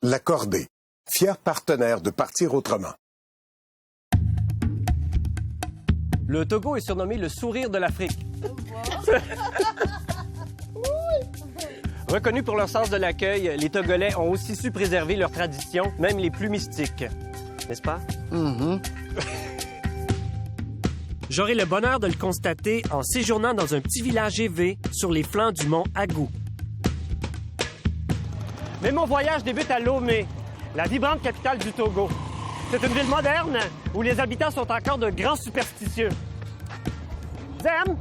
L'Accordé, fier partenaire de Partir autrement. Le Togo est surnommé le sourire de l'Afrique. Reconnus pour leur sens de l'accueil, les Togolais ont aussi su préserver leurs traditions, même les plus mystiques. N'est-ce pas? J'aurai le bonheur de le constater en séjournant dans un petit village élevé sur les flancs du mont Agou. Mais mon voyage débute à Lomé, la vibrante capitale du Togo. C'est une ville moderne où les habitants sont encore de grands superstitieux. Zem!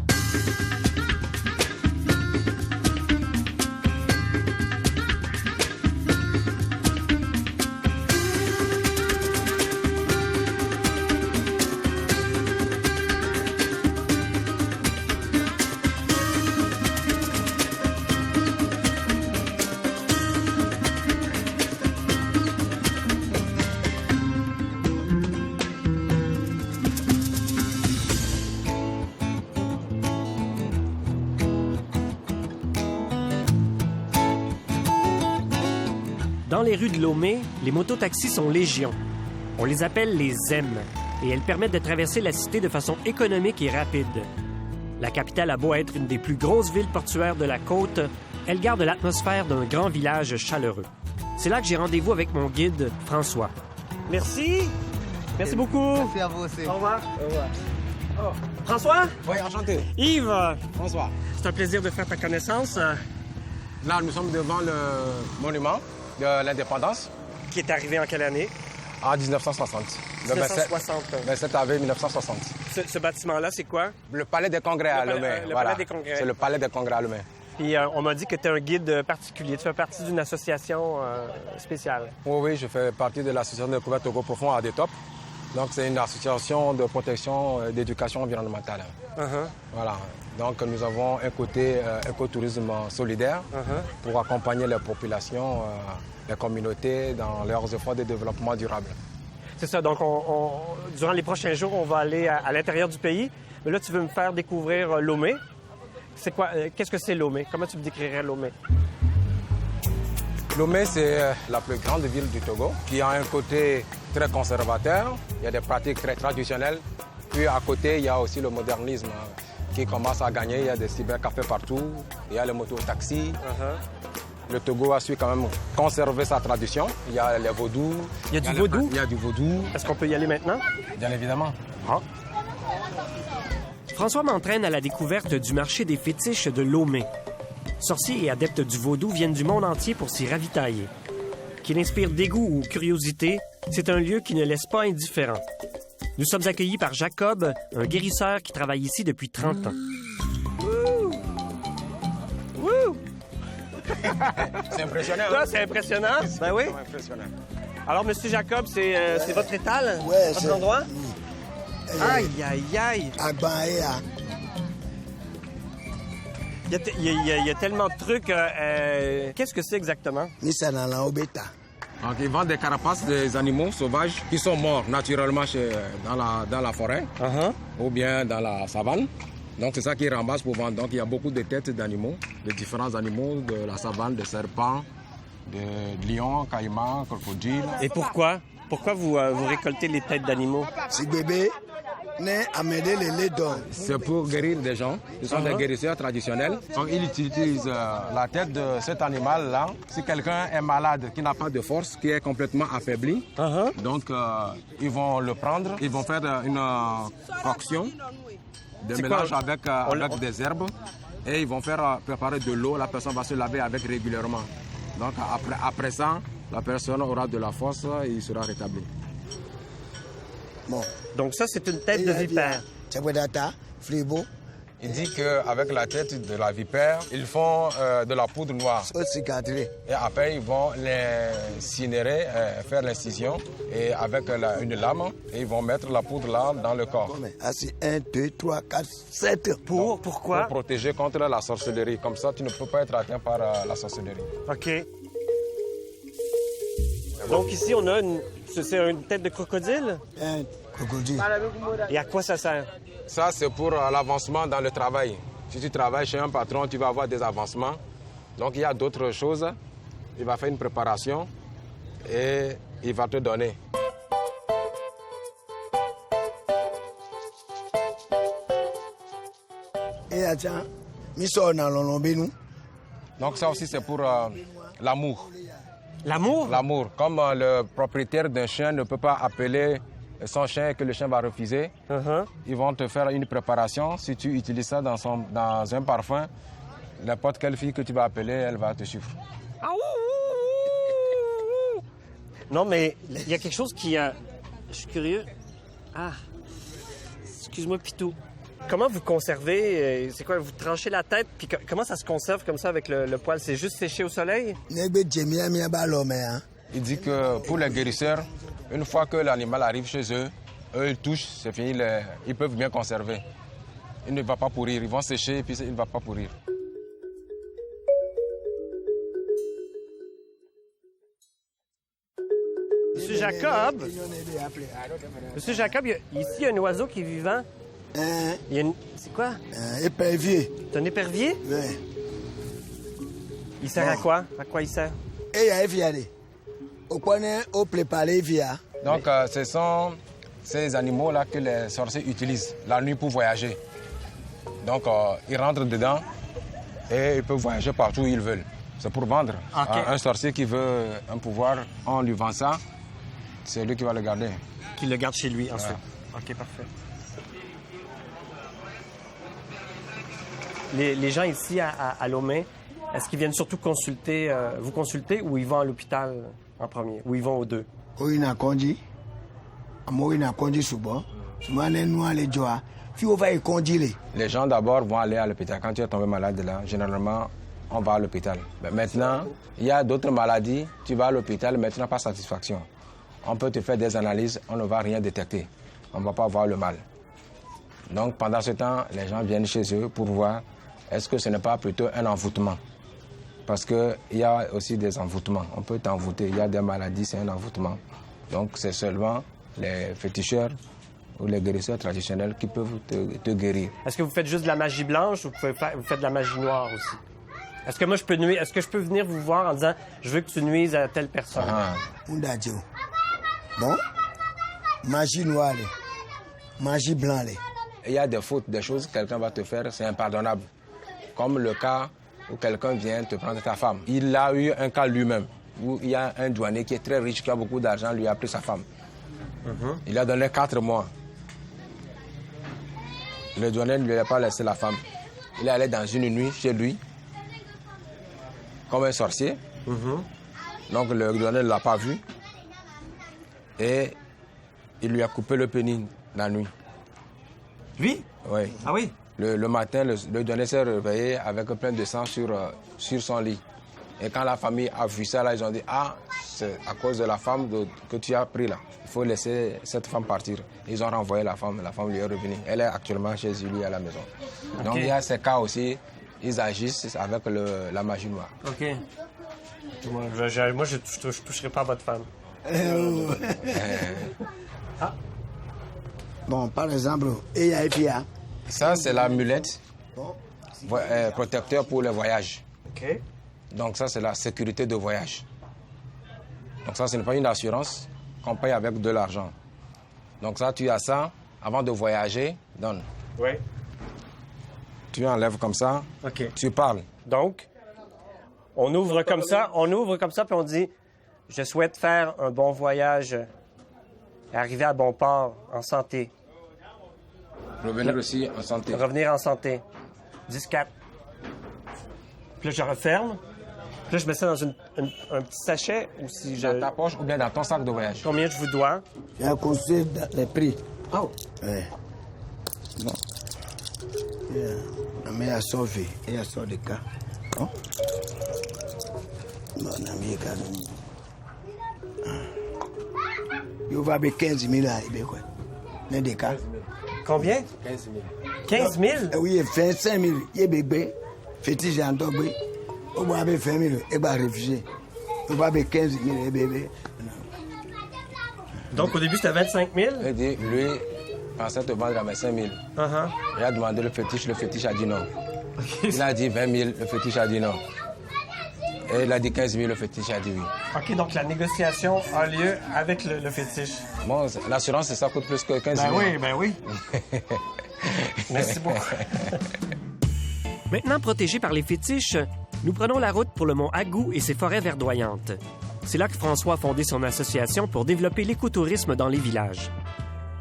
Dans les rues de Lomé, les mototaxis sont légion. On les appelle les ZEM et elles permettent de traverser la cité de façon économique et rapide. La capitale a beau être une des plus grosses villes portuaires de la côte, elle garde l'atmosphère d'un grand village chaleureux. C'est là que j'ai rendez-vous avec mon guide, François. Merci. Merci beaucoup. Merci à vous aussi. Au revoir. Au revoir. Oh. François? Oui, enchanté. Yves? Bonsoir. C'est un plaisir de faire ta connaissance. Là, nous sommes devant le monument de l'indépendance. Qui est arrivé en quelle année? En 1960. 1960. Le 27 avril 1960. Ce bâtiment-là, c'est quoi? Le palais des congrès à Lomé. Le palais des congrès. C'est le palais des congrès à Lomé. Puis on m'a dit que tu es un guide particulier. Tu fais partie d'une association spéciale. Oui, je fais partie de l'association de découverte Togo profond à DETOP. Donc, c'est une association de protection et d'éducation environnementale. Voilà. Donc, nous avons un côté écotourisme solidaire pour accompagner les populations, les communautés dans leurs efforts de développement durable. C'est ça. Donc, durant les prochains jours, on va aller à l'intérieur du pays. Mais là, tu veux me faire découvrir Lomé. C'est quoi? Qu'est-ce que c'est Lomé? Comment tu me décrirais Lomé? Lomé, c'est la plus grande ville du Togo qui a un côté très conservateur. Il y a des pratiques très traditionnelles. Puis à côté, il y a aussi le modernisme qui commence à gagner. Il y a des cybercafés partout. Il y a les motos-taxis. Le Togo a su quand même conserver sa tradition. Il y a les vaudous. Il y a du vaudou? Il y a du vaudou. Est-ce qu'on peut y aller maintenant? Bien évidemment. François m'entraîne à la découverte du marché des fétiches de Lomé. Sorciers et adeptes du vaudou viennent du monde entier pour s'y ravitailler. Qu'il inspire dégoût ou curiosité, c'est un lieu qui ne laisse pas indifférent. Nous sommes accueillis par Jacob, un guérisseur qui travaille ici depuis 30 ans. Wouh! C'est impressionnant. Ça, c'est impressionnant. Ben oui. C'est impressionnant. Alors, Monsieur Jacob, c'est votre étal? Ouais, votre c'est... endroit? Aïe, aïe, aïe! Il y a tellement de trucs. Qu'est-ce que c'est exactement? Donc, ils vendent des carapaces des animaux sauvages qui sont morts naturellement dans la forêt ou bien dans la savane. Donc, c'est ça qu'ils ramassent pour vendre. Donc, il y a beaucoup de têtes d'animaux, de différents animaux, de la savane, de serpents, de lions, caïmans, crocodiles. Et pourquoi? Pourquoi vous récoltez les têtes d'animaux? Si bébé n'est amené les lait d'homme. C'est pour guérir des gens. Ce sont des guérisseurs traditionnels. Donc, ils utilisent la tête de cet animal-là. Si quelqu'un est malade, qui n'a pas de force, qui est complètement affaibli, donc ils vont le prendre. Ils vont faire une coction de mélange avec des herbes. Et ils vont faire préparer de l'eau. La personne va se laver avec régulièrement. Donc, après ça, la personne aura de la force et il sera rétabli. Bon. Donc ça, c'est une tête de vipère. Il dit qu'avec la tête de la vipère, ils font de la poudre noire. Et après, ils vont l'incinérer, faire l'incision et avec une lame, et ils vont mettre la poudre là dans le corps. 1, 2, 3, 4, 7. Pourquoi? Pour protéger contre la sorcellerie. Comme ça, tu ne peux pas être atteint par la sorcellerie. OK. Donc ici, on a c'est une tête de crocodile? Crocodile. Et à quoi ça sert? Ça, c'est pour l'avancement dans le travail. Si tu travailles chez un patron, tu vas avoir des avancements. Donc, il y a d'autres choses. Il va faire une préparation et il va te donner. Et attends, mi sort dans l'olombe nous. Donc ça aussi c'est pour l'amour. L'amour? L'amour. Comme le propriétaire d'un chien ne peut pas appeler son chien et que le chien va refuser, ils vont te faire une préparation. Si tu utilises ça dans un parfum, n'importe quelle fille que tu vas appeler, elle va te suivre. Ah, non, mais il y a quelque chose qui... je suis curieux. Ah, excuse-moi, Pitou. Comment vous conservez... c'est quoi, vous tranchez la tête, puis comment ça se conserve comme ça avec le poil? C'est juste séché au soleil? Il dit que pour les guérisseurs, une fois que l'animal arrive chez eux, eux, ils touchent, c'est fini, ils peuvent bien conserver. Il ne va pas pourrir, ils vont sécher et puis il ne va pas pourrir. Monsieur Jacob, ici, il y a un oiseau qui est vivant. Il y a une... C'est quoi? Épervier. C'est un épervier? Oui. Il sert à quoi? À quoi il sert? Et il y a évialé. Au point où préparer via. Donc, ce sont ces animaux-là que les sorciers utilisent la nuit pour voyager. Donc, ils rentrent dedans et ils peuvent voyager partout où ils veulent. C'est pour vendre. Okay. Un sorcier qui veut un pouvoir, on lui vend ça, c'est lui qui va le garder. Qui le garde chez lui ensuite. Ouais. OK, parfait. Les gens ici à Lomé, est-ce qu'ils viennent surtout consulter, vous consulter ou ils vont à l'hôpital en premier? Ou ils vont aux deux? Oui, na kondi. Moi, na kondi souvent. Souvent, nous allons jouer. Puis on va y conduire. Les gens d'abord vont aller à l'hôpital. Quand tu es tombé malade là, généralement, on va à l'hôpital. Mais maintenant, il y a d'autres maladies. Tu vas à l'hôpital, mais tu n'as pas satisfaction. On peut te faire des analyses, on ne va rien détecter. On ne va pas voir le mal. Donc pendant ce temps, les gens viennent chez eux pour voir est-ce que ce n'est pas plutôt un envoûtement. Parce qu'il y a aussi des envoûtements. On peut t'envoûter. Il y a des maladies, c'est un envoûtement. Donc c'est seulement les féticheurs ou les guérisseurs traditionnels qui peuvent te guérir. Est-ce que vous faites juste de la magie blanche ou vous faites de la magie noire aussi? Est-ce que moi je peux nuire? Est-ce que je peux venir vous voir en disant je veux que tu nuises à telle personne? Bon, magie noire, magie blanche. Il y a des fautes, des choses que quelqu'un va te faire, c'est impardonnable. Comme le cas où quelqu'un vient te prendre ta femme. Il a eu un cas lui-même où il y a un douanier qui est très riche, qui a beaucoup d'argent, lui a pris sa femme. Il a donné 4 mois. Le douanier ne lui a pas laissé la femme. Il est allé dans une nuit chez lui, comme un sorcier. Donc le douanier ne l'a pas vu. Et il lui a coupé le pénis la nuit. Lui? Oui. Ah oui? Le matin, le douanier s'est réveillé avec plein de sang sur son lit. Et quand la famille a vu ça, là, ils ont dit « Ah, c'est à cause de la femme que tu as pris là. Il faut laisser cette femme partir. » Ils ont renvoyé la femme lui est revenue. Elle est actuellement chez lui à la maison. Okay. Donc il y a ces cas aussi, ils agissent avec la magie noire. OK. Moi, je toucherai pas à votre femme. Ah. Bon, par exemple, EIPA. Ça, c'est l'amulette protecteur pour le voyage. OK. Donc ça, c'est la sécurité de voyage. Donc ça, ce n'est pas une assurance qu'on paye avec de l'argent. Donc ça, tu as ça, avant de voyager, donne. Oui. Tu enlèves comme ça, OK. Tu parles. Donc, on ouvre comme ça, puis on dit « Je souhaite faire un bon voyage et arriver à bon port en santé. » Revenir aussi en santé. Revenir en santé. 10-4. Puis là, je referme. Puis là, je mets ça dans un petit sachet ou si je... Dans ta poche ou bien dans ton sac de voyage. Combien je vous dois? Il y a un conseil les prix. Oh! Oui. Bon. Mais il y a sauvé. Il y a sauvé des cas. Bon. Bon, on a mis les cas. Il va avoir 15 000 à Ibécois. Il y a des cas. Combien? 15 000. 15 000? Oui, 25 000. Il y a bébé. Fétiche en tombé. On va avoir 20 000. Il va réfugié. On va avoir 15 000 bébé. Donc, au début, c'était 25 000? Il dit, lui, pensait te vendre à 25 000. Il a demandé le fétiche a dit non. Il a dit 20 000, le fétiche a dit non. Et il a dit 15 000, le fétiche a dit oui. OK, donc la négociation a lieu avec le fétiche. Bon, l'assurance, ça coûte plus que 15 000. Ben oui. Merci beaucoup. Maintenant protégés par les fétiches, nous prenons la route pour le mont Agou et ses forêts verdoyantes. C'est là que François a fondé son association pour développer l'écotourisme dans les villages.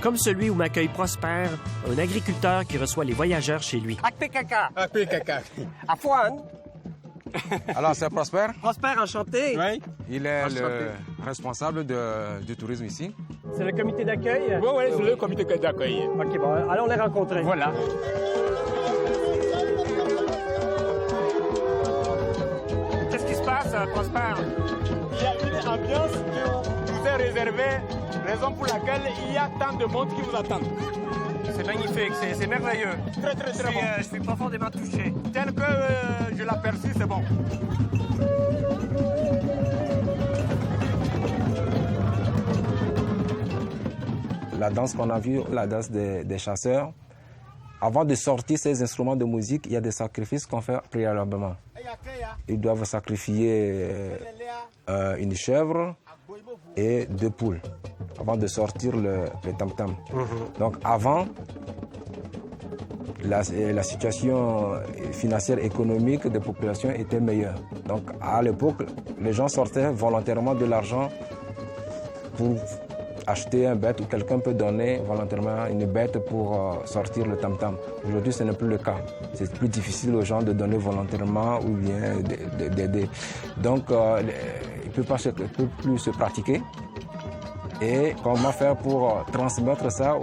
Comme celui où m'accueille Prosper, un agriculteur qui reçoit les voyageurs chez lui. Akpekaka. Akpekaka. Afouane. Alors, c'est Prosper. Prosper, enchanté. Oui. Il est le responsable du tourisme ici. C'est le comité d'accueil? Oui, c'est le comité d'accueil. OK, bon, allons les rencontrer. Voilà. Qu'est-ce qui se passe, Prosper? Il y a une ambiance qui vous est réservée, raison pour laquelle il y a tant de monde qui vous attend. C'est magnifique, c'est merveilleux. Très bon. Je suis profondément touché. Tel que je l'aperçus, c'est bon. La danse qu'on a vue, la danse des chasseurs, avant de sortir ces instruments de musique, il y a des sacrifices qu'on fait préalablement. Ils doivent sacrifier une chèvre et 2 poules avant de sortir le tam-tam. Donc avant, la situation financière économique des populations était meilleure. Donc à l'époque, les gens sortaient volontairement de l'argent pour acheter un bête, ou quelqu'un peut donner volontairement une bête pour sortir le tam-tam. Aujourd'hui, ce n'est plus le cas. C'est plus difficile aux gens de donner volontairement ou bien d'aider. Donc, il ne peut plus se pratiquer. Et comment faire pour transmettre ça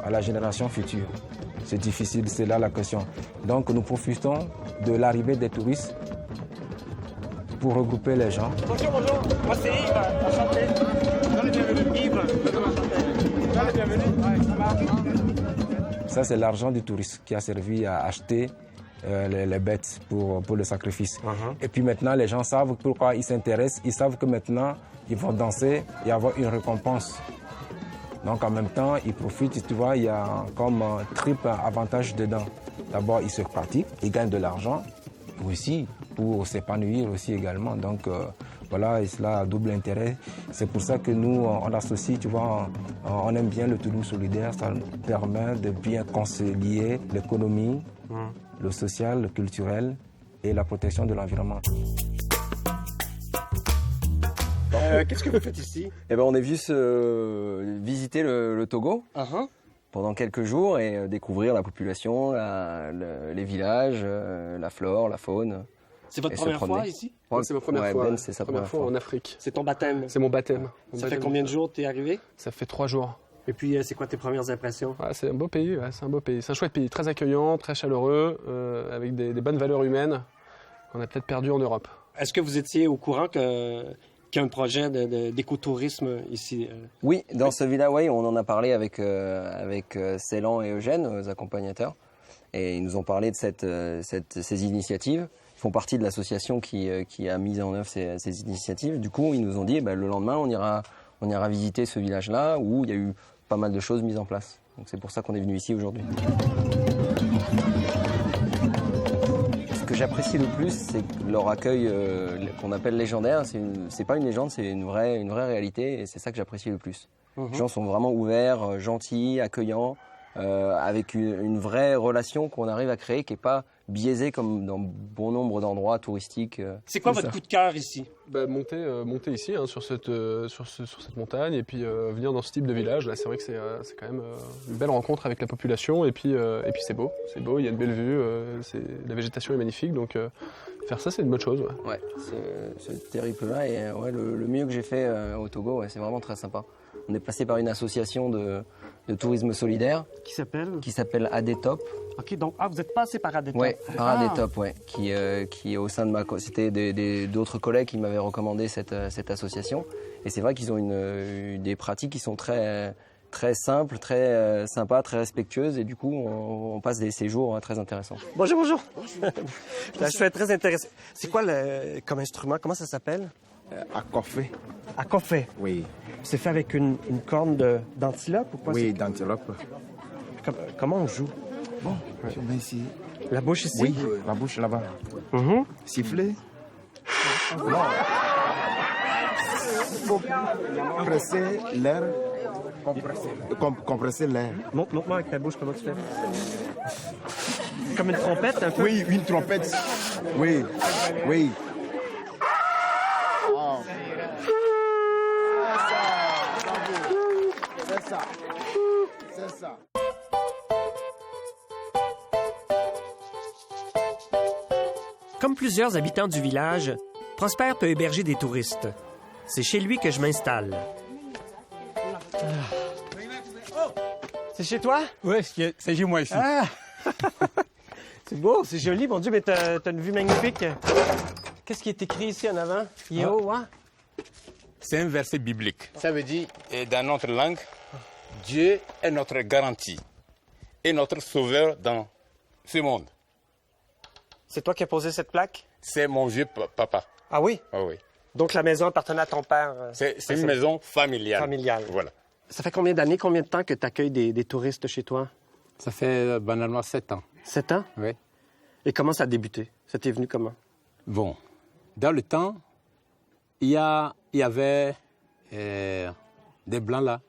à la génération future? C'est difficile, c'est là la question. Donc, nous profitons de l'arrivée des touristes pour regrouper les gens. Bonjour. Moi, c'est Yves. Enchanté. Yves. Ça, c'est l'argent du touriste qui a servi à acheter les bêtes pour le sacrifice. Et puis maintenant, les gens savent pourquoi ils s'intéressent. Ils savent que maintenant, ils vont danser et avoir une récompense. Donc en même temps, ils profitent. Tu vois, il y a comme un triple avantage dedans. D'abord, ils se pratiquent, ils gagnent de l'argent. Aussi, pour s'épanouir aussi également. Donc voilà, et cela a double intérêt. C'est pour ça que nous, on associe, tu vois, on aime bien le tourisme solidaire. Ça nous permet de bien concilier l'économie, le social, le culturel et la protection de l'environnement. Qu'est-ce que vous faites ici? Eh ben, on est venu visiter le Togo pendant quelques jours et découvrir la population, les villages, la flore, la faune. C'est votre première fois ici? Ouais, c'est ma première fois. Ben, c'est sa première fois en Afrique. C'est ton baptême? C'est mon baptême. Ça fait combien de jours que tu es arrivé? Ça fait 3 jours. Et puis, c'est quoi tes premières impressions? C'est un beau pays, c'est un beau pays. C'est un chouette pays, très accueillant, très chaleureux, avec des bonnes valeurs humaines qu'on a peut-être perdues en Europe. Est-ce que vous étiez au courant qu'il y a un projet d'écotourisme ici? Oui, dans ce village, oui, on en a parlé avec Ceylan et Eugène, nos accompagnateurs. Et ils nous ont parlé de ces initiatives. Ils font partie de l'association qui a mis en œuvre ces initiatives. Du coup, ils nous ont dit, le lendemain, on ira visiter ce village-là où il y a eu pas mal de choses mises en place. Donc c'est pour ça qu'on est venu ici aujourd'hui. Ce que j'apprécie le plus, c'est leur accueil qu'on appelle légendaire. C'est pas une légende, c'est une vraie réalité et c'est ça que j'apprécie le plus. Les gens sont vraiment ouverts, gentils, accueillants, avec une vraie relation qu'on arrive à créer qui n'est pas biaisée comme dans bon nombre d'endroits touristiques. C'est quoi votre coup de cœur ici? Monter ici, sur cette montagne, et puis venir dans ce type de village. Là, c'est vrai que c'est quand même une belle rencontre avec la population, et puis c'est beau, il y a une belle vue, la végétation est magnifique, donc faire ça, c'est une bonne chose. Ouais, ce terrible-là, et le mieux que j'ai fait au Togo, c'est vraiment très sympa. On est passé par une association de tourisme solidaire qui s'appelle Adetop. OK, donc vous êtes passé par Adetop. Oui, par Adetop, qui est au sein de c'était d'autres collègues qui m'avaient recommandé cette association. Et c'est vrai qu'ils ont des pratiques qui sont très, très simples, très sympas, très respectueuses. Et du coup, on passe des séjours très intéressants. Bonjour. Je suis très intéressé. C'est quoi comme instrument? Comment ça s'appelle? Akofé. Akofé? Oui. C'est fait avec une corne d'antilope ou quoi? Oui, d'antilope. Comment on joue? Bon, je mets ici. La bouche ici? Oui, la bouche là-bas. Siffler. Il faut presser l'air. Compresser l'air. Montre-moi avec ta bouche comment tu fais. Comme une trompette, un peu? Oui, une trompette. Oui, oui. C'est ça. C'est ça. Comme plusieurs habitants du village, Prosper peut héberger des touristes. C'est chez lui que je m'installe. C'est chez toi? Oui, c'est chez moi ici. Ah! C'est beau, c'est joli, mon Dieu, mais t'as une vue magnifique. Qu'est-ce qui est écrit ici en avant? Yehowa? C'est un verset biblique. Ça veut dire, dans notre langue, Dieu est notre garantie et notre sauveur dans ce monde. C'est toi qui as posé cette plaque? C'est mon vieux papa. Ah oui? Ah oui. Donc la maison appartenait à ton père? C'est une maison familiale. Familiale. Voilà. Ça fait combien d'années, combien de temps que tu accueilles des touristes chez toi? Ça fait banalement 7 ans. 7 ans? Oui. Et comment ça a débuté? Ça t'est venu comment? Bon, dans le temps, il y avait des Blancs là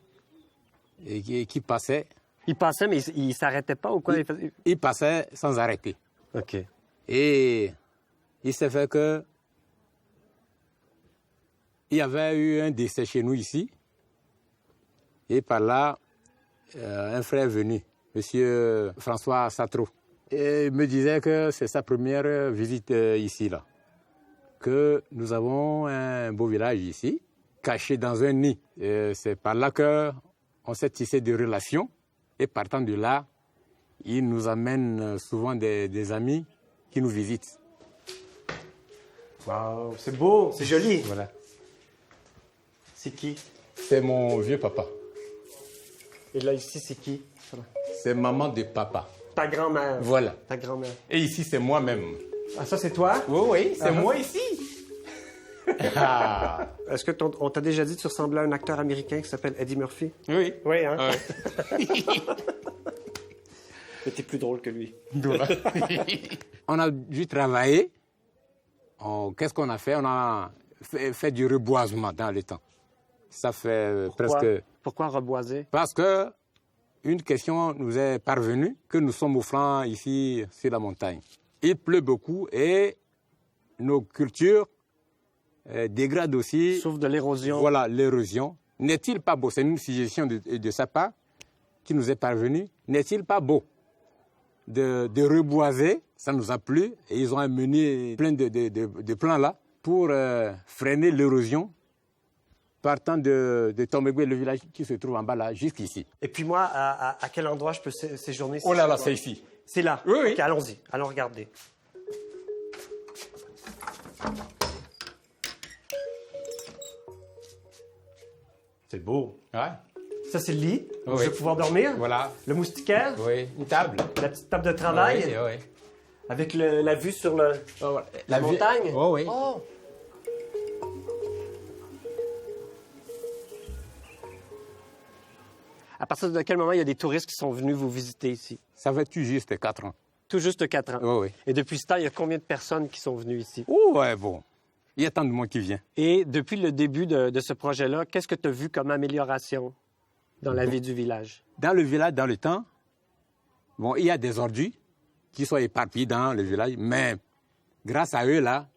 qui passaient. Ils passaient, mais ils ne s'arrêtaient pas ou quoi? Ils passaient sans arrêter. OK. Et il s'est fait que il y avait eu un décès chez nous ici. Et par là, un frère est venu, M. François Satro. Et il me disait que c'est sa première visite ici, là. Que nous avons un beau village ici, caché dans un nid. Et c'est par là qu'on s'est tissé des relations. Et partant de là, il nous amène souvent des amis qui nous visitent. Wow, c'est beau, c'est joli. Voilà. C'est qui? C'est mon vieux papa. Et là, ici, c'est qui? C'est maman de papa. Ta grand-mère. Voilà. Ta grand-mère. Et ici, c'est moi-même. Ah, ça, c'est toi? Oui, oui, c'est moi ici. Ah. Est-ce que on t'a déjà dit que tu ressemblais à un acteur américain qui s'appelle Eddie Murphy? Oui. Oui, hein? Oui. Mais t'es plus drôle que lui. On a dû travailler. Qu'est-ce qu'on a fait? On a fait du reboisement dans le temps. Ça fait presque... Pourquoi reboiser? Parce que une question nous est parvenue, que nous sommes au flanc ici sur la montagne. Il pleut beaucoup et nos cultures dégradent aussi. Souffre de l'érosion. Voilà, l'érosion. N'est-il pas beau? C'est une suggestion de sa part qui nous est parvenue. N'est-il pas beau de reboiser? Ça nous a plu et ils ont amené plein de plans là pour freiner l'érosion partant de Tomegwe, le village qui se trouve en bas là, jusqu'ici. Et puis moi, à quel endroit je peux séjourner? Oh là là, c'est ici. C'est là? Oui, oui. OK, allons-y. Allons regarder. C'est beau. Ouais. Ça, c'est le lit. Oui. Je vais pouvoir dormir. Voilà. Le moustiquaire. Oui, une table. La petite table de travail. Oui, oui. Avec la vue sur la La montagne. Oh, oui. Oh. À partir de quel moment il y a des touristes qui sont venus vous visiter ici? Ça fait tout juste 4 ans. Tout juste 4 ans. Oh, oui. Et depuis ce temps, il y a combien de personnes qui sont venues ici? Oh, ouais, bon. Il y a tant de monde qui vient. Et depuis le début de ce projet-là, qu'est-ce que tu as vu comme amélioration dans la vie du village? Dans le village, dans le temps, bon, il y a des ordures qui sont éparpillées dans le village, mais grâce à eux, là,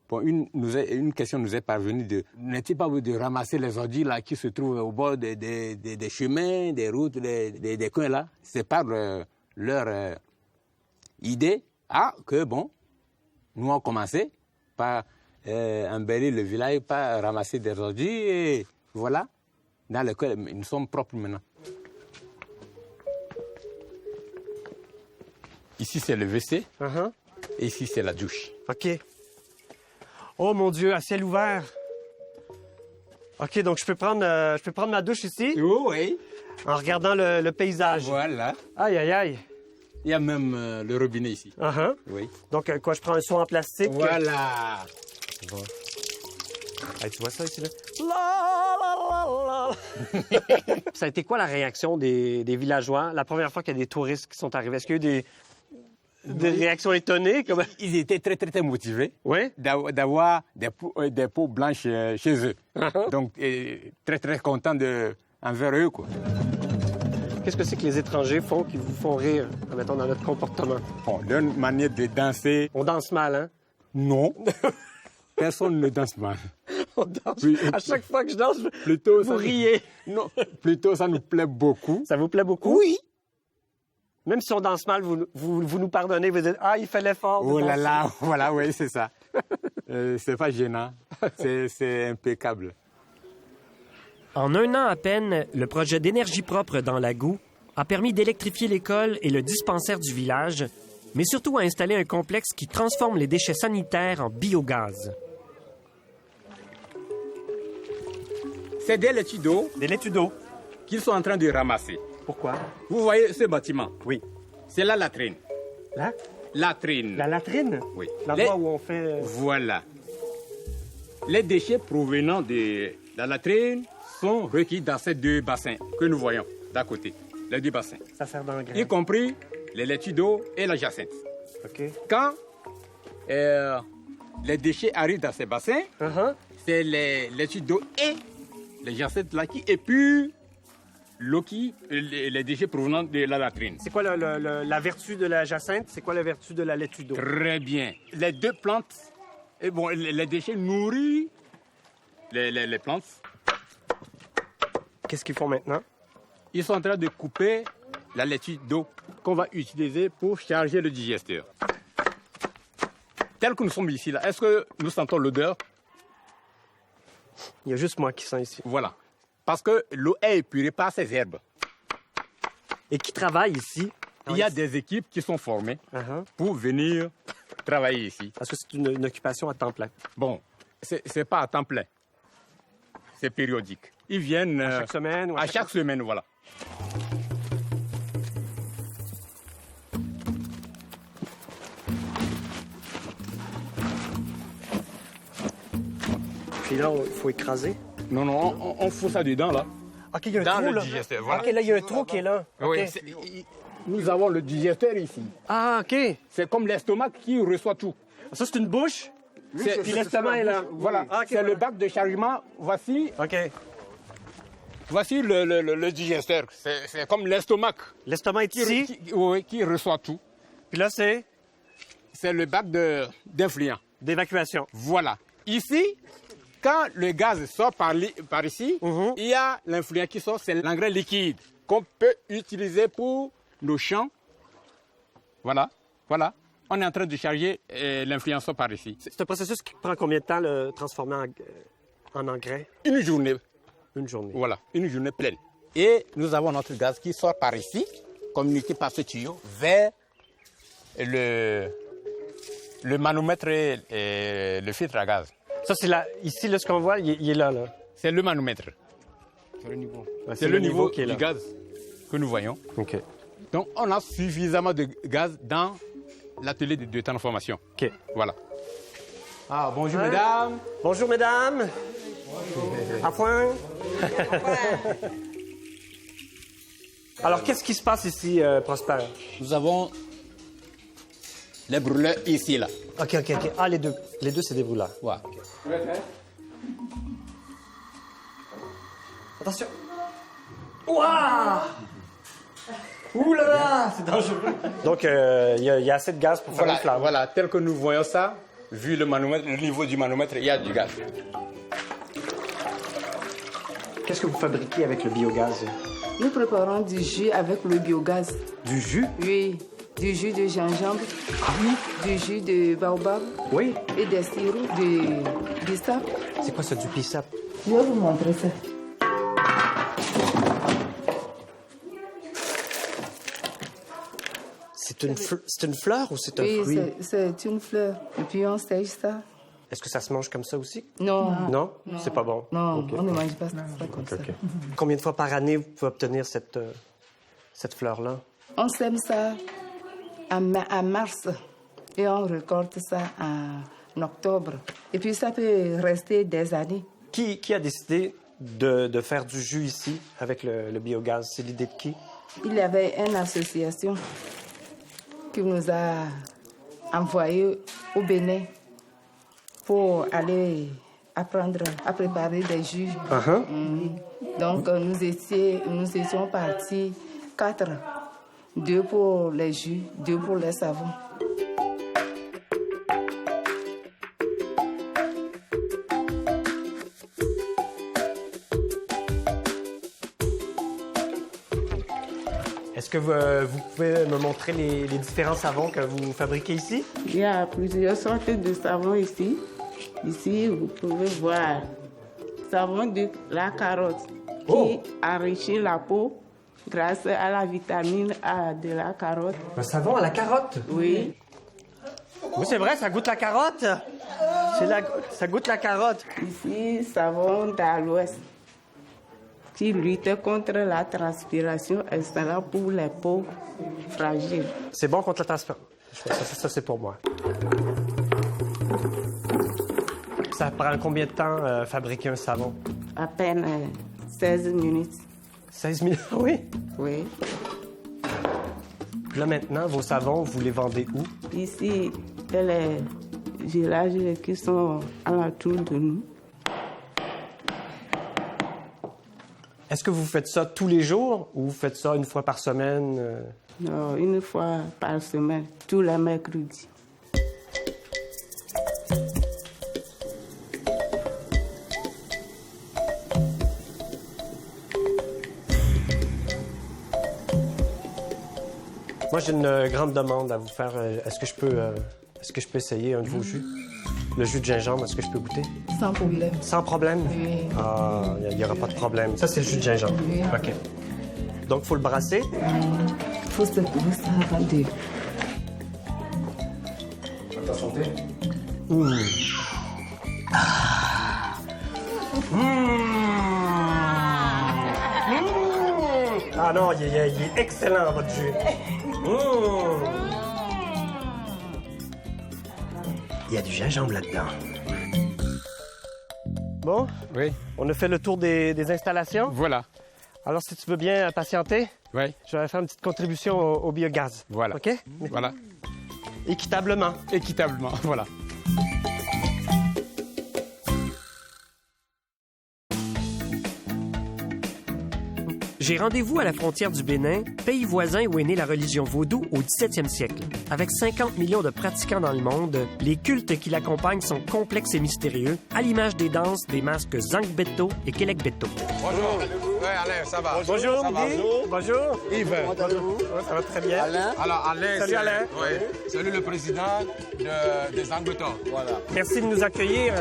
bon, une question nous est parvenue n'est-il pas de ramasser les ordures là, qui se trouvent au bord des chemins, des routes, des coins là? C'est par leur idée que, bon, nous on commencé par embellir le village, par ramasser des ordures, et voilà, dans lequel nous sommes propres maintenant. Ici, c'est le WC, et ici, c'est la douche. OK. Oh, mon Dieu, à ciel ouvert. OK, donc je peux prendre ma douche ici? Oui. En regardant le paysage. Voilà. Aïe, aïe, aïe. Il y a même le robinet ici. Oui. Donc, quoi, je prends un seau en plastique? Voilà. Bon. Hey, tu vois ça ici, là? La, la, la, la. Ça a été quoi la réaction des villageois la première fois qu'il y a des touristes qui sont arrivés? Est-ce qu'il y a eu Des réactions étonnées? Comme... Ils étaient très, très, très motivés Oui? d'avoir des peaux blanches chez eux. Donc, très, très contents envers eux, quoi. Qu'est-ce que c'est que les étrangers font qui vous font rire, mettons, dans notre comportement? Bon, leur manière de danser... On danse mal, hein? Non. Personne ne danse mal. On danse. Oui. À chaque fois que je danse, Plutôt, vous riez. Non, plutôt ça nous plaît beaucoup. Ça vous plaît beaucoup? Oui. Même si on danse mal, vous nous pardonnez, vous dites « Ah, il fait l'effort de Oh là danser. là, voilà, oui, c'est ça. C'est pas gênant, c'est impeccable. En un an à peine, le projet d'énergie propre dans Lagou a permis d'électrifier l'école et le dispensaire du village, mais surtout à installer un complexe qui transforme les déchets sanitaires en biogaz. C'est des laitues d'eau Des laitues d'eau. qu'ils sont en train de ramasser. Pourquoi? Vous voyez ce bâtiment? Oui. C'est la latrine. Là? Latrine. La latrine? Oui. L'endroit où on fait... Voilà. Les déchets provenant de la latrine sont requis dans ces deux bassins que nous voyons d'à côté. Les deux bassins. Ça sert d'engrais. Y compris les laitues d'eau et la jacinthe. OK. Quand les déchets arrivent dans ces bassins, c'est les laitues d'eau et les jacinthes là qui épurent l'eau les déchets provenant de la latrine. C'est quoi la vertu de la jacinthe? C'est quoi la vertu de la laitue d'eau? Très bien. Les deux plantes, et bon, les déchets nourrissent les plantes. Qu'est-ce qu'ils font maintenant? Ils sont en train de couper la laitue d'eau qu'on va utiliser pour charger le digesteur. Tel que nous sommes ici, là, est-ce que nous sentons l'odeur? Il y a juste moi qui sens ici. Voilà. Parce que l'eau est épurée par ces herbes. Et qui travaille ici? Il y a des équipes qui sont formées pour venir travailler ici. Parce que c'est une occupation à temps plein. Bon, c'est pas à temps plein. C'est périodique. Ils viennent... À chaque semaine? Ou à chaque semaine, voilà. Puis là, il faut écraser? Non, non, on fout ça dedans, là. OK, il y a un Dans trou, le là. digesteur, voilà. OK, là, il y a un trou qui est là. Oui, OK. nous avons le digesteur ici. Ah, OK. C'est comme l'estomac qui reçoit tout. Ça, c'est une bouche? Puis l'estomac est là. Voilà, Ah, OK, c'est le bac de chargement. Voici, OK. voici le digesteur. C'est comme l'estomac L'estomac est ici. qui reçoit tout. Puis là, c'est C'est le bac d'influent. d'évacuation. Voilà. Ici, quand le gaz sort par ici, il y a l'influent qui sort, c'est l'engrais liquide qu'on peut utiliser pour nos champs. Voilà, voilà. On est en train de charger l'influent sort par ici. C'est un processus qui prend combien de temps, le transformer en engrais? Une journée. Une journée. Voilà, une journée pleine. Et nous avons notre gaz qui sort par ici, communiqué par ce tuyau, vers le manomètre et le filtre à gaz. Ça, c'est là. Ici, là, ce qu'on voit, il est là, là. C'est le manomètre. C'est le niveau. C'est le niveau qui est là. du gaz que nous voyons. OK. Donc, on a suffisamment de gaz dans l'atelier de transformation. OK. Voilà. Ah, bonjour, Hein? mesdames. Bonjour, mesdames. À point. Alors, qu'est-ce qui se passe ici, Prosper? Nous avons les brûleurs ici, là. OK. Ah, les deux. Les deux, c'est des brûleurs. Voilà. Attention. Ouah! Ouh là là, c'est dangereux. Donc, il y a assez de gaz pour faire une flamme. Voilà, tel que nous voyons ça, vu le manomètre, le niveau du manomètre, il y a du gaz. Qu'est-ce que vous fabriquez avec le biogaz? Nous préparons du jus avec le biogaz. Du jus? Oui, du jus de gingembre, du jus de baobab Oui. et des sirops de bissap. C'est quoi ça, du bissap? Je vais vous montrer ça. C'est une fleur ou c'est un Oui, fruit? c'est une fleur. Et puis on sèche ça. Est-ce que ça se mange comme ça aussi? Non. Non? C'est pas bon? Non, OK. on ne mange pas ça comme ça. Combien de fois par année vous pouvez obtenir cette fleur-là? On sème ça en mars et on récolte ça en octobre. Et puis ça peut rester des années. Qui a décidé de faire du jus ici avec le biogaz? C'est l'idée de qui? Il y avait une association qui nous a envoyés au Bénin pour aller apprendre à préparer des jus. Donc, nous étions partis 4. 2 pour les jus, 2 pour les savons. Est-ce que vous pouvez me montrer les différents savons que vous fabriquez ici? Il y a plusieurs sortes de savons ici. Ici, vous pouvez voir savon de la carotte qui enrichit la peau grâce à la vitamine A de la carotte. Un savon à la carotte? Oui. Oui, c'est vrai, ça goûte la carotte. Ça goûte la carotte. Ici, savon d'aloès qui lutte contre la transpiration, excellent pour les peaux fragiles. C'est bon contre la transpiration. Ça, c'est pour moi. Ça prend combien de temps fabriquer un savon? À peine 16 minutes. 16 minutes? Oui? Oui. Là, maintenant, vos savons, vous les vendez où? Ici, il y a les villages qui sont alentour de nous. Est-ce que vous faites ça tous les jours ou vous faites ça une fois par semaine? Non, une fois par semaine, tous les mercredis. Moi, j'ai une grande demande à vous faire. Est-ce que je peux essayer un de vos jus? Le jus de gingembre, est-ce que je peux goûter? Sans problème. Sans problème? Oui. Ah, il n'y aura pas de problème. Ça, c'est le jus de gingembre. Oui. OK. Donc, il faut le brasser? Il faut secouer ça avant de... Attention, thé. Ah non, il est excellent, votre jus. Il y a du gingembre là-dedans. Bon? Oui. On a fait le tour des installations? Voilà. Alors, si tu veux bien patienter, Oui. je vais faire une petite contribution au biogaz. Voilà. OK? Voilà. Équitablement. Équitablement, voilà. J'ai rendez-vous à la frontière du Bénin, pays voisin où est née la religion vaudou au 17e siècle. Avec 50 millions de pratiquants dans le monde, les cultes qui l'accompagnent sont complexes et mystérieux, à l'image des danses des masques Zangbeto et Kelekbeto. Bonjour. Oui, Alain, ça va? Bonjour, ça va? Bonjour. Yves. Bonjour. Ça va très bien. Alain? Alors, Alain, Salut, Alain. Oui. Salut le président de Zangbeto. Voilà. Merci de nous accueillir.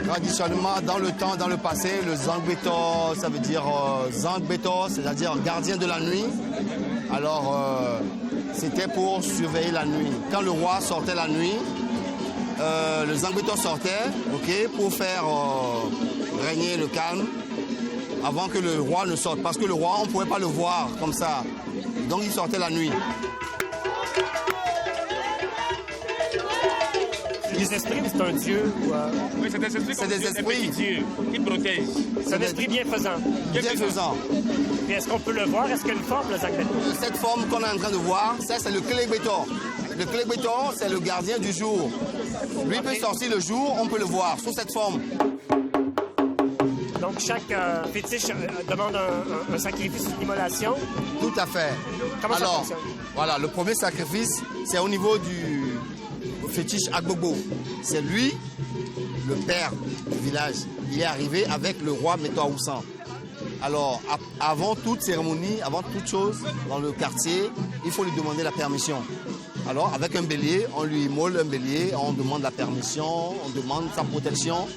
Traditionnellement, dans le temps, dans le passé, le Zangbeto, ça veut dire Zangbeto, c'est-à-dire gardien de la nuit. Alors, c'était pour surveiller la nuit. Quand le roi sortait la nuit, le Zangbeto sortait, pour faire régner le calme avant que le roi ne sorte. Parce que le roi, on ne pouvait pas le voir comme ça. Donc, il sortait la nuit. Les esprits, c'est un dieu ou... Oui, c'est des esprits. C'est des esprits. Qui protègent. C'est un esprit bienfaisant. Bienfaisant. Et est-ce qu'on peut le voir? Est-ce qu'il y a une forme, le Zangbeto? Cette forme qu'on est en train de voir, ça c'est le Kelekbeto. Le Kelekbeto, c'est le gardien du jour. Lui peut sortir le jour, on peut le voir sous cette forme. Donc chaque fétiche demande un sacrifice, une immolation. Tout à fait. Comment ça Alors, fonctionne? voilà, le premier sacrifice, c'est au niveau du fétiche Agbobo. C'est lui, le père du village. Il est arrivé avec le roi Meto-Aousan. Alors, avant toute cérémonie, avant toute chose dans le quartier, il faut lui demander la permission. Alors, avec un bélier, on lui immole un bélier, on demande la permission, on demande sa protection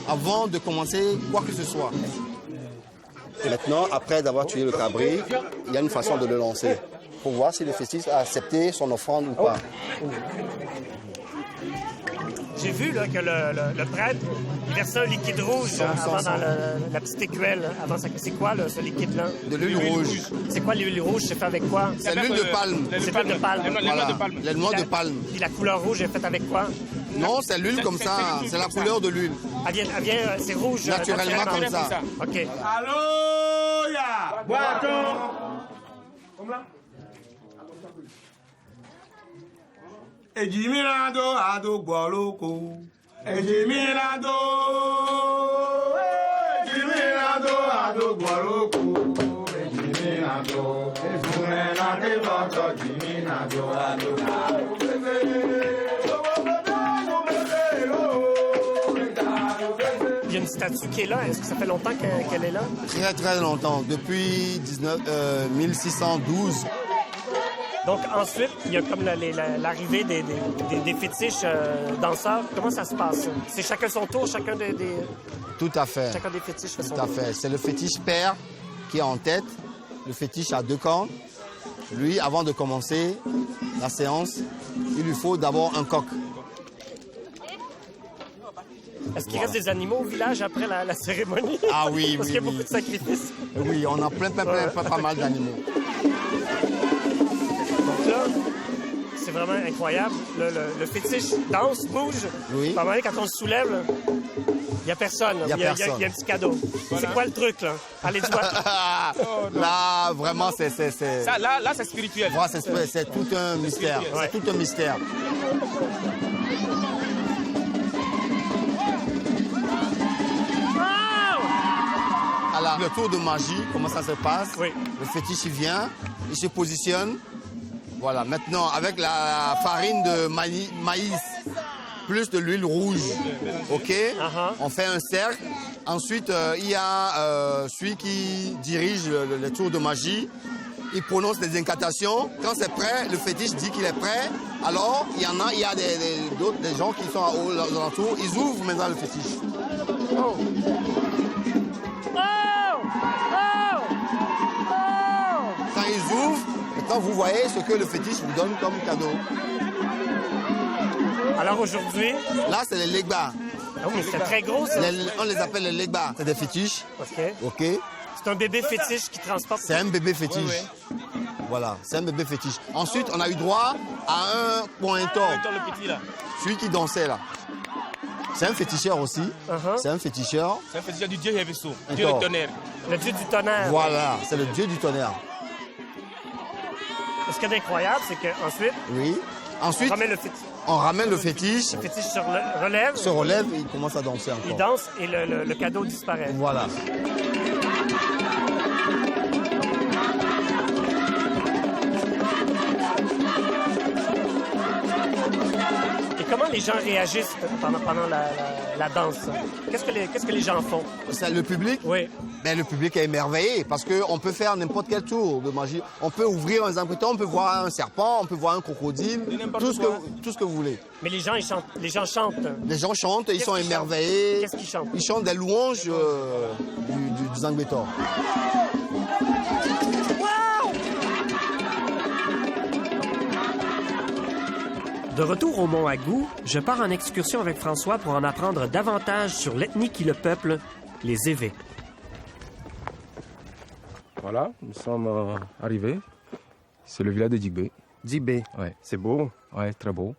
avant de commencer quoi que ce soit. Maintenant, après d'avoir tué le cabri, il y a une façon de le lancer. pour voir si le fétiche a accepté son offrande ou pas. J'ai vu là, que le prêtre il versait un liquide rouge avant dans la petite écuelle. Avant ça, c'est quoi là, ce liquide-là? De l'huile rouge. C'est quoi l'huile rouge? C'est fait avec quoi? C'est l'huile de palme. C'est l'huile de palme. Les noix de palme. Et la couleur rouge est faite avec quoi? Non, c'est l'huile comme ça. C'est la couleur de l'huile. Elle vient c'est rouge. Naturellement comme ça. OK. Allô, ya! Boisson! Comme là? Ejimirado ado gwaloko. Ejimirado ado gwaloko. Ejimirado ezumena te boto jimirado ado. Il y a une statue qui est là. Est-ce que ça fait longtemps qu'elle est là? Très très longtemps, depuis 1612. Donc ensuite, il y a comme l'arrivée des fétiches danseurs. Comment ça se passe? C'est chacun son tour, chacun des... Tout à fait. Chacun des fétiches fait son tour. Tout à fait. C'est le fétiche père qui est en tête. Le fétiche a 2 camps. Lui, avant de commencer la séance, il lui faut d'abord un coq. Est-ce qu'il reste des animaux au village après la cérémonie? Ah oui, Parce qu'il y a beaucoup de sacrifices. Oui, on a pas mal d'animaux. Donc là, c'est vraiment incroyable. Le fétiche danse, bouge. Oui. À un moment donné, quand on le soulève, il n'y a personne. Il y a un petit cadeau. Voilà. C'est quoi le truc, là? Allez, dis-moi. Là, vraiment, c'est... Ça, là, c'est spirituel. Voilà, c'est tout un mystère. Ouais. C'est tout un mystère. Alors, le tour de magie, comment ça se passe? Oui. Le fétiche, il vient, il se positionne. Voilà, maintenant, avec la farine de maïs, plus de l'huile rouge, OK? On fait un cercle. Ensuite, il y a celui qui dirige le tour de magie. Il prononce des incantations. Quand c'est prêt, le fétiche dit qu'il est prêt. Alors, il y a des gens qui sont aux alentours. Ils ouvrent maintenant le fétiche. Oh. Quand ils ouvrent, maintenant vous voyez ce que le fétiche vous donne comme cadeau. Alors aujourd'hui... Là, c'est les legbas. Ah oui, c'est très gros, ça. On les appelle les legbas. C'est des fétiches. OK. C'est un bébé fétiche qui transporte... C'est un bébé fétiche. Oui. Voilà, c'est un bébé fétiche. Ensuite, on a eu droit à un pointeur. Le petit, là. Celui qui dansait, là. C'est un féticheur aussi. C'est un féticheur. C'est un féticheur du dieu Heveso, dieu du tonnerre. Le dieu du tonnerre. Voilà, c'est le dieu du tonnerre. Ce qui est incroyable, c'est qu'ensuite... Oui. Ensuite, on ramène le fétiche. Le fétiche se relève. Et il commence à danser encore. Il danse et le cadeau disparaît. Voilà. Et comment les gens réagissent pendant la danse? Qu'est-ce que les gens font? C'est le public? Oui. Ben, le public est émerveillé parce qu'on peut faire n'importe quel tour de magie. On peut ouvrir un zampeton, on peut voir un serpent, on peut voir un crocodile, tout ce que vous voulez. Mais les gens chantent. Les gens chantent, ils sont émerveillés. Qu'est-ce qu'ils chantent? Ils chantent des louanges du Zangbetor. De retour au Mont Agou, je pars en excursion avec François pour en apprendre davantage sur l'ethnie qui le peuple, les Évés. Voilà, nous sommes arrivés. C'est le village de Djigbé. Djigbé, ouais. C'est beau. Ouais, très beau.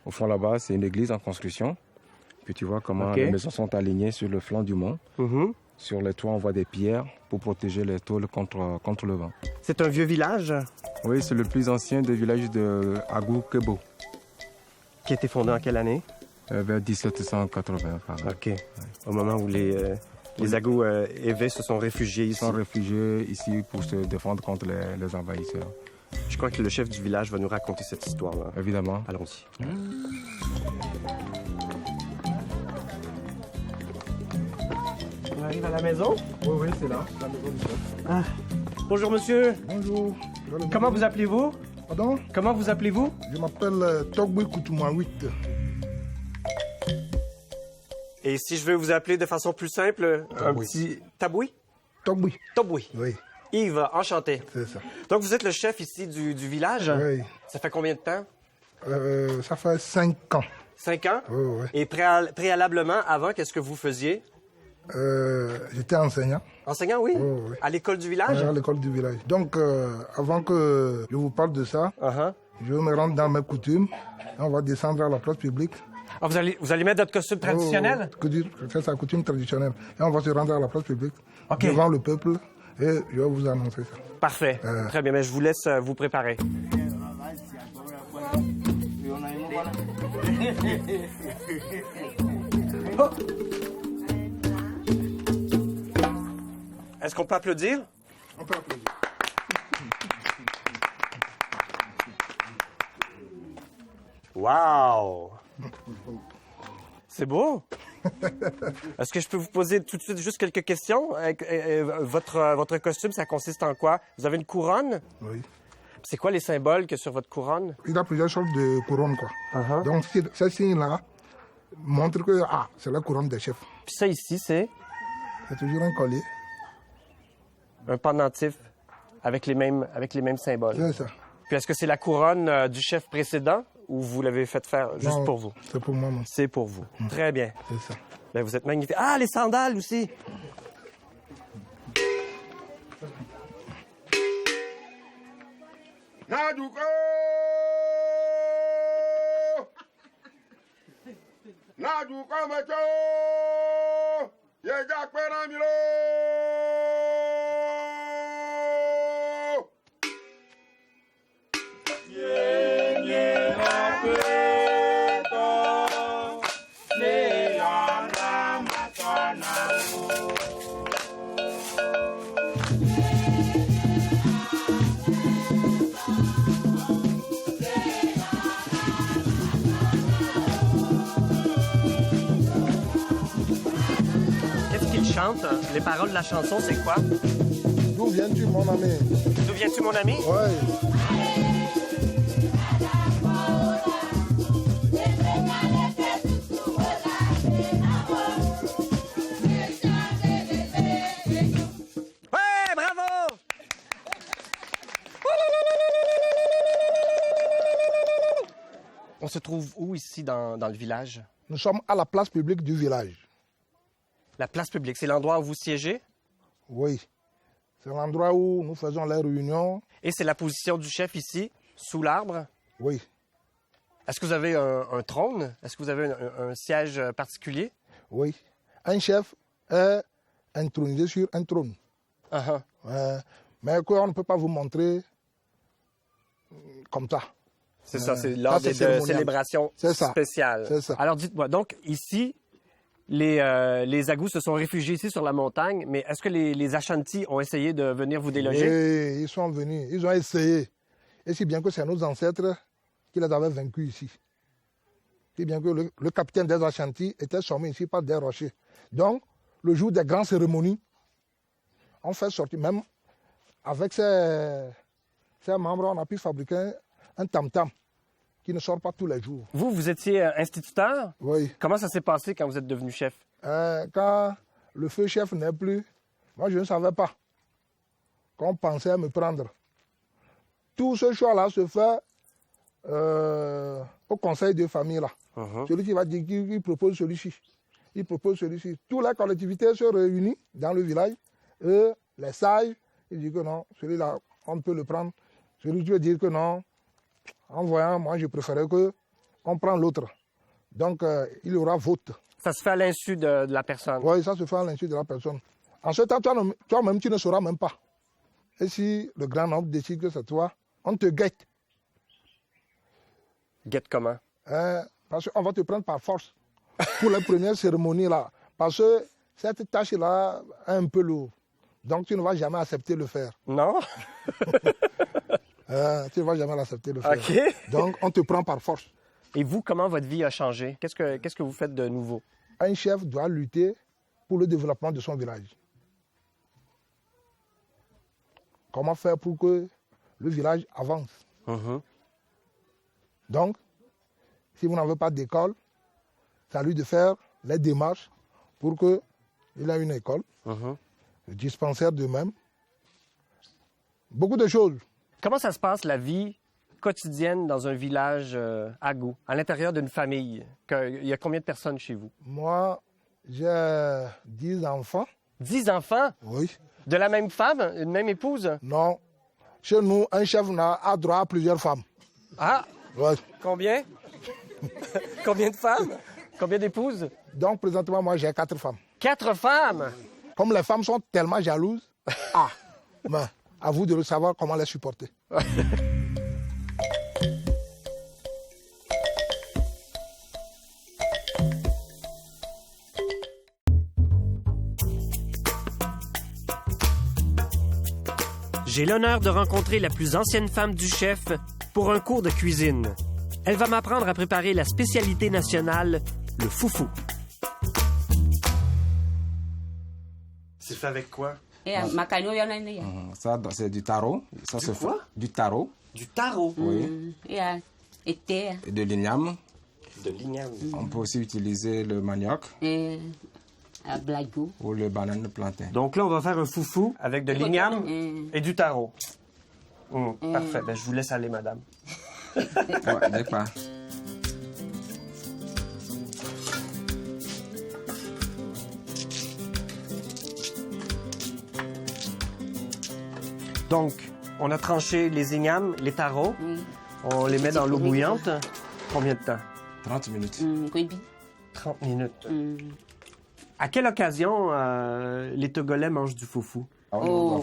Au fond là-bas, c'est une église en construction. Puis tu vois comment les maisons sont alignées sur le flanc du mont. Sur les toits, on voit des pierres pour protéger les tôles contre le vent. C'est un vieux village? Oui, c'est le plus ancien des villages de Agou-Kebo. Qui a été fondé en quelle année? Vers 1780. OK. Ouais. Au moment où les Agou Évés se sont réfugiés ici. Ils sont réfugiés ici pour se défendre contre les envahisseurs. Je crois que le chef du village va nous raconter cette histoire-là. Évidemment. Allons-y. On arrive à la maison? Oui, c'est là, la maison du chef. Bonjour, monsieur. Bonjour. Comment vous appelez-vous? Pardon? Comment vous appelez-vous? Je m'appelle Togboui Koutouma-8. Et si je veux vous appeler de façon plus simple, un petit... Taboui? Togboui. Togboui. Oui. Yves, enchanté. C'est ça. Donc, vous êtes le chef ici du village? Oui. Ça fait combien de temps? Ça fait 5 ans. 5 ans? Oui. Et préalablement, avant, qu'est-ce que vous faisiez? J'étais enseignant. Enseignant, oui? Oui. À l'école du village? À l'école du village. Donc, avant que je vous parle de ça, je vais me rendre dans mes coutumes. On va descendre à la place publique. Ah, vous allez mettre votre costume traditionnel? C'est sa coutume traditionnelle. Et on va se rendre à la place publique, OK. devant le peuple, et je vais vous annoncer ça. Parfait. Très bien, mais je vous laisse vous préparer. Oh! Est-ce qu'on peut applaudir? On peut applaudir. Wow! C'est beau! Est-ce que je peux vous poser tout de suite juste quelques questions? Votre costume, ça consiste en quoi? Vous avez une couronne? Oui. C'est quoi les symboles que sur votre couronne? Il a plusieurs sortes de couronnes, quoi. Donc, ce signe-là montre que c'est la couronne des chefs. Puis ça ici, c'est? C'est toujours un collier. Un pendentif avec les mêmes symboles. C'est ça. Puis est-ce que c'est la couronne du chef précédent ou vous l'avez fait faire juste Non, pour vous? C'est pour moi, non. C'est pour vous. Très bien. C'est ça. Ben, vous êtes magnifique. Ah, les sandales aussi! Naduko! Naduko macho! Yeja peramilo! Qu'est-ce qu'il chante? Les paroles de la chanson, c'est quoi? D'où viens-tu, mon ami? D'où viens-tu, mon ami? Oui. Ouais, bravo! On se trouve où ici dans le village? Nous sommes à la place publique du village. La place publique, c'est l'endroit où vous siégez? Oui. C'est l'endroit où nous faisons les réunions. Et c'est la position du chef ici, sous l'arbre? Oui. Est-ce que vous avez un trône? Est-ce que vous avez un siège particulier? Oui. Un chef est intronisé sur un trône. Mais qu'on ne peut pas vous montrer comme ça. C'est ça, c'est lors des célébrations spéciales. C'est ça. Alors dites-moi, donc ici, les Agous se sont réfugiés ici sur la montagne, mais est-ce que les Ashanti ont essayé de venir vous déloger? Oui, ils sont venus, ils ont essayé. Et si bien que c'est nos ancêtres qui les avaient vaincus ici. Si bien que le capitaine des Ashanti était sommé ici par des rochers. Donc, le jour des grandes cérémonies, on fait sortir, même avec ses membres, on a pu fabriquer un tam-tam qui ne sort pas tous les jours. Vous étiez instituteur? Oui. Comment ça s'est passé quand vous êtes devenu chef? Quand le feu chef n'est plus, moi je ne savais pas qu'on pensait à me prendre. Tout ce choix-là se fait au conseil de famille là. Celui qui va dire qu'il propose celui-ci. Il propose celui-ci. Toutes les collectivités se réunissent dans le village et les sages, ils disent que non, celui-là, on peut le prendre. Celui qui veut dire que non, en voyant, moi je préférais qu'on prenne l'autre. Donc il y aura vote. Ça se fait à l'insu de la personne? Oui, ça se fait à l'insu de la personne. En ce temps, toi-même, tu ne sauras même pas. Et si le grand nombre décide que c'est toi, on te guette. Guette comment? Parce qu'on va te prendre par force pour la première cérémonie là. Parce que cette tâche-là est un peu lourde. Donc tu ne vas jamais accepter le faire. Non? Tu ne vas jamais l'accepter le faire. OK. Donc on te prend par force. Et vous, comment votre vie a changé? Qu'est-ce que vous faites de nouveau? Un chef doit lutter pour le développement de son village. Comment faire pour que le village avance? Donc, si vous n'avez pas d'école, c'est à lui de faire les démarches pour qu'il ait une école, le dispensaire de même, Beaucoup de choses. Comment ça se passe, la vie quotidienne dans un village Agou, à l'intérieur d'une famille? Il y a combien de personnes chez vous? Moi, j'ai 10 enfants. 10 enfants? Oui. De la même femme? Une même épouse? Non. Chez nous, un chef a droit à plusieurs femmes. Ah! Ouais. Combien? Combien de femmes? Combien d'épouses? Donc, présentement, moi, j'ai 4 femmes. 4 femmes? Comme les femmes sont tellement jalouses, ben, à vous de le savoir comment les supporter. J'ai l'honneur de rencontrer la plus ancienne femme du chef pour un cours de cuisine. Elle va m'apprendre à préparer la spécialité nationale, le foufou. C'est fait avec quoi? Ça, c'est du taro. Ça, Du quoi? Du taro. Du taro? Oui. Et de l'igname. De l'igname. On peut aussi utiliser le manioc. Ou le banane plantain. Donc là, on va faire un foufou avec de l'igname et du taro. Parfait. Ben, je vous laisse aller, madame. Ouais, d'accord. Donc, on a tranché les ignames, les taros. On les met dans l'eau bouillante. Combien de temps? 30 minutes. 30 minutes. À quelle occasion les Togolais mangent du foufou? On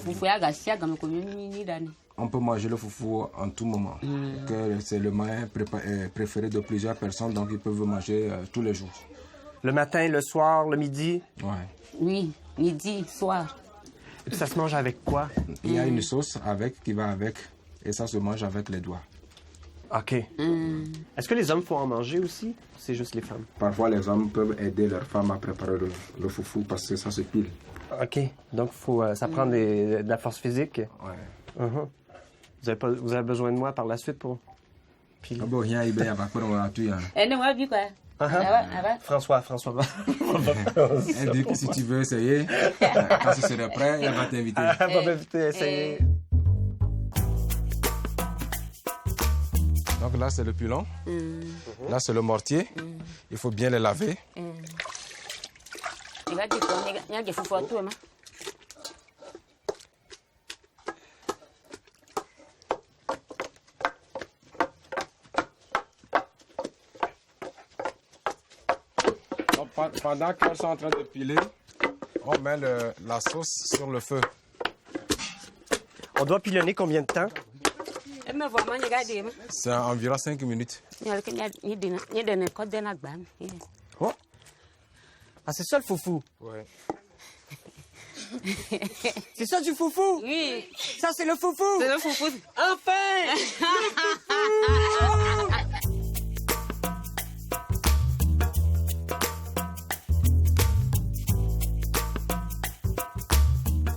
peut manger le foufou en tout moment. C'est le moyen préféré de plusieurs personnes, donc ils peuvent manger tous les jours. Le matin, le soir, le midi? Ouais. Oui, midi, soir. Et puis ça se mange avec quoi? Il y a une sauce qui va avec, et ça se mange avec les doigts. OK. Est-ce que les hommes font en manger aussi? C'est juste les femmes? Parfois, les hommes peuvent aider leurs femmes à préparer le foufou parce que ça se pile. OK. Donc, ça prend de la force physique? Ouais. Vous avez besoin de moi par la suite pour piler? François. Elle dit que si tu veux essayer, quand tu seras prêt, elle va t'inviter. Elle va m'inviter à essayer. Donc là, c'est le pilon. Là, c'est le mortier. Il faut bien les laver. Donc, pendant qu'elles sont en train de piler, on met la sauce sur le feu. On doit pilonner combien de temps? C'est environ 5 minutes. Oh. Ah, c'est ça le foufou? Ouais. C'est ça du foufou? Oui. Ça, c'est le foufou? C'est le foufou. Enfin!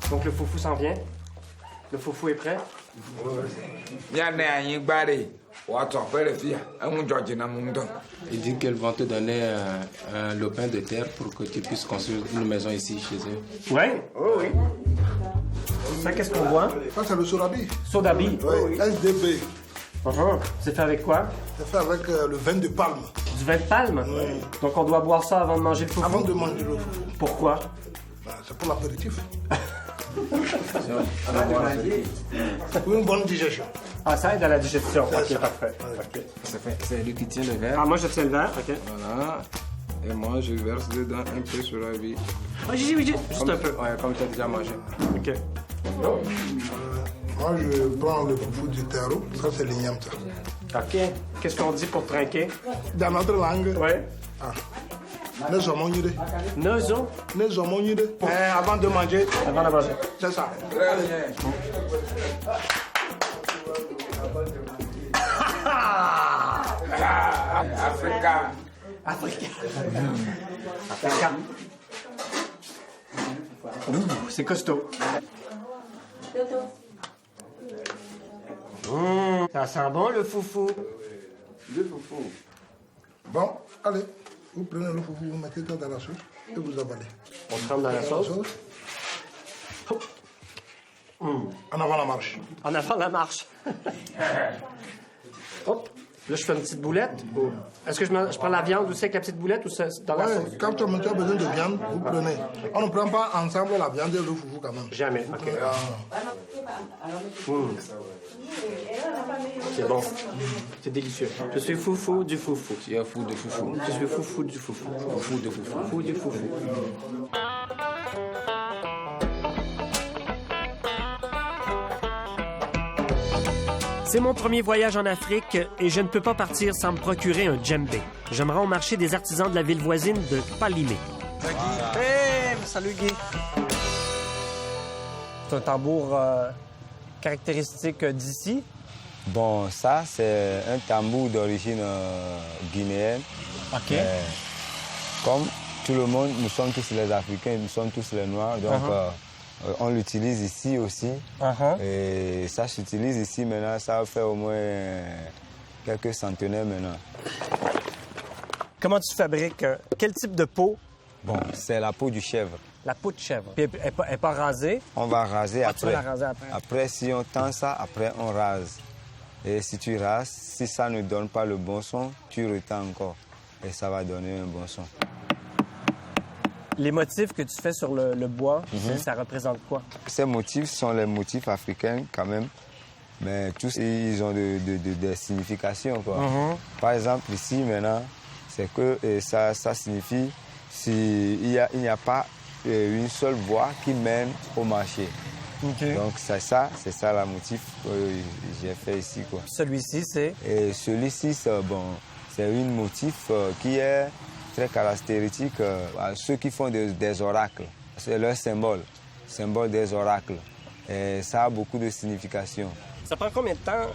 Donc le foufou s'en vient? Le foufou est prêt? Ils disent qu'elles vont te donner un lopin de terre pour que tu puisses construire une maison ici chez eux. Ouais? Oh, oui. Ça, qu'est-ce qu'on voit? Ça, c'est le sodabi. Sodabi? Oui, SDB. C'est fait avec quoi? C'est fait avec le vin de palme. Du vin de palme? Oui. Donc on doit boire ça avant de manger le foufou? Avant de manger le foufou. Pourquoi? C'est pour l'apéritif. Pour une bonne digestion. Ah, ça aide à la digestion. Ok, parfait. Okay. C'est lui qui tient le verre. Ah, moi je tiens le verre, ok. Voilà. Et moi, je verse dedans un peu sur la vie. Ah, juste un peu. Ouais, comme tu as déjà mangé. Ok. Moi, je prends le foufou du terreau. Ça, c'est l'igname. Ok. Qu'est-ce qu'on dit pour trinquer? Dans notre langue. Ouais. Nezo. Avant de manger. Avant de manger. C'est ça. Très bien. Africa. C'est costaud. Ça sent bon le foufou. Le foufou. Bon, allez. Vous prenez le foufou, vous mettez ça dans la sauce et vous avalez. On trempe dans la sauce. En avant la marche. En avant la marche. Hop. Là, je fais une petite boulette. Est-ce que je prends la viande aussi avec la petite boulette ou c'est dans la sauce? Quand tu as besoin de viande, vous prenez. On ne prend pas ensemble la viande et le foufou quand même. Jamais, OK. C'est bon. C'est délicieux. Je suis foufou du foufou. Tu es fou de foufou. Je suis foufou du foufou. Foufou de foufou. Foufou du foufou. C'est mon premier voyage en Afrique et je ne peux pas partir sans me procurer un djembé. Je me rends au marché des artisans de la ville voisine de Palimé. Hey, salut Guy. C'est un tambour caractéristique d'ici. Bon, ça, c'est un tambour d'origine guinéenne. OK. Comme tout le monde, nous sommes tous les Africains, nous sommes tous les Noirs, donc on l'utilise ici aussi. Et ça s'utilise ici maintenant, ça fait au moins quelques centenaires maintenant. Comment tu fabriques? Quel type de peau? Bon, c'est la peau du chèvre. La peau de chèvre. Puis elle n'est pas rasée? On va raser après. Tu vas la raser après? Après, si on tend ça, après on rase. Et si tu rases, si ça ne donne pas le bon son, tu retends encore. Et ça va donner un bon son. Les motifs que tu fais sur le bois, ça représente quoi? Ces motifs sont les motifs africains quand même, mais tous ils ont des significations, quoi. Par exemple, ici maintenant, c'est que ça signifie s'il n'y a pas une seule voie qui mène au marché. Donc c'est ça le motif que j'ai fait ici, quoi. Celui-ci, c'est? Et celui-ci, c'est un motif qui est très caractéristique à ceux qui font des oracles. C'est leur symbole des oracles. Et ça a beaucoup de signification. Ça prend combien de temps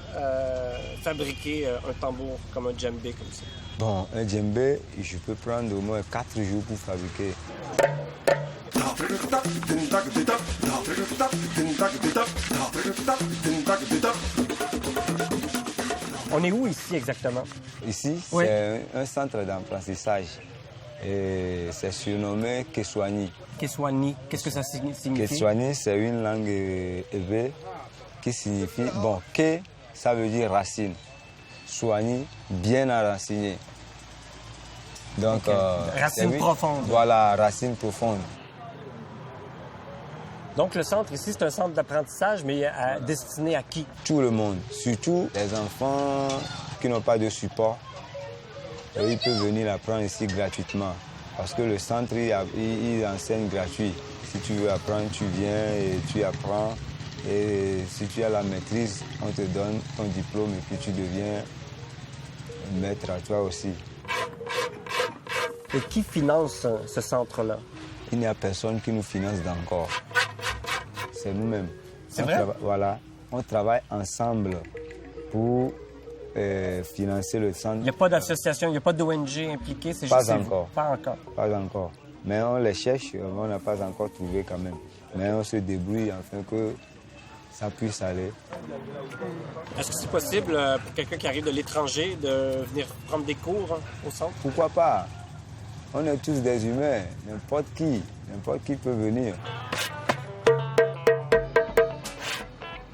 fabriquer un tambour comme un djembé comme ça? Bon, un djembé, je peux prendre au moins 4 jours pour fabriquer. On est où ici exactement? Ici, c'est un centre d'apprentissage. Et c'est surnommé Keswani. Keswani, qu'est-ce que ça signifie? Keswani, c'est une langue hébreu qui signifie... Bon, Ke, ça veut dire racine. Swani, bien enraciné. Donc, racine profonde. Voilà, racine profonde. Donc, le centre ici, c'est un centre d'apprentissage, mais destiné à qui? Tout le monde, surtout les enfants qui n'ont pas de support. Et ils peuvent venir apprendre ici gratuitement. Parce que le centre, il enseigne gratuit. Si tu veux apprendre, tu viens et tu apprends. Et si tu as la maîtrise, on te donne ton diplôme et puis tu deviens maître à toi aussi. Et qui finance ce centre-là? Il n'y a personne qui nous finance d'encore. C'est nous-mêmes. C'est vrai? Voilà. On travaille ensemble pour financer le centre. Il n'y a pas d'association, il n'y a pas d'ONG impliquée? C'est pas juste encore. Pas encore. Pas encore. Mais on les cherche, on n'a pas encore trouvé quand même. Mais on se débrouille afin que ça puisse aller. Est-ce que c'est possible pour quelqu'un qui arrive de l'étranger de venir prendre des cours au centre? Pourquoi pas? On est tous des humains. N'importe qui peut venir.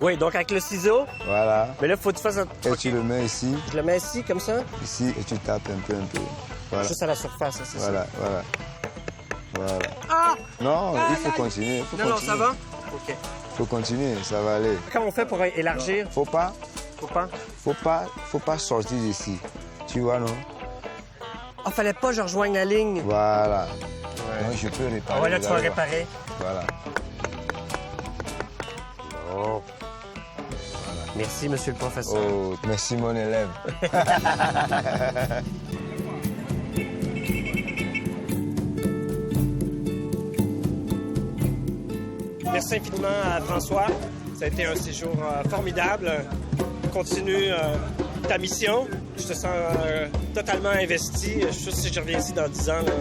Oui, donc avec le ciseau. Voilà. Mais là, il faut que tu fasses un... Et tu le mets ici. Je le mets ici, comme ça? Ici, et tu tapes un peu. Voilà. Juste à la surface, c'est ça? Voilà. Ah! Non, il faut continuer. Non, ça va? OK. Il faut continuer, ça va aller. Comment on fait pour élargir? Faut pas sortir d'ici. Tu vois, non? Ah, fallait pas que je rejoigne la ligne. Voilà. Donc, je peux réparer. Voilà, tu vas réparer. Voilà. Oh. Merci, monsieur le professeur. Oh, merci, mon élève. Merci infiniment à François. Ça a été un séjour formidable. Continue ta mission. Je te sens totalement investi. Je suis sûr que si je reviens ici dans 10 ans, là,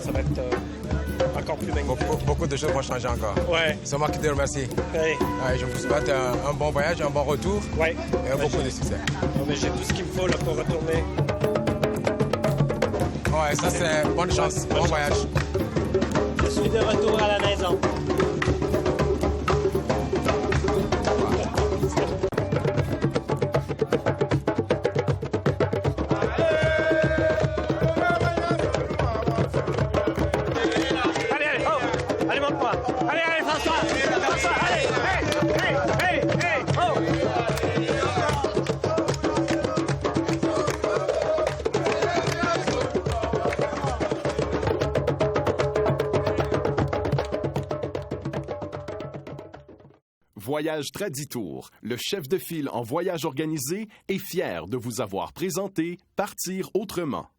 ça va être encore plus magnifique. Beaucoup de choses vont changer encore. Ouais. C'est moi qui te remercie. Ouais. Ouais, je vous souhaite un bon voyage, un bon retour. Ouais. Et beaucoup de succès. J'ai tout ce qu'il me faut là, pour retourner. Ouais, ça c'est bonne chance. Bon voyage. Je suis de retour à la maison. Voyage Traditour, le chef de file en voyage organisé, est fier de vous avoir présenté Partir autrement.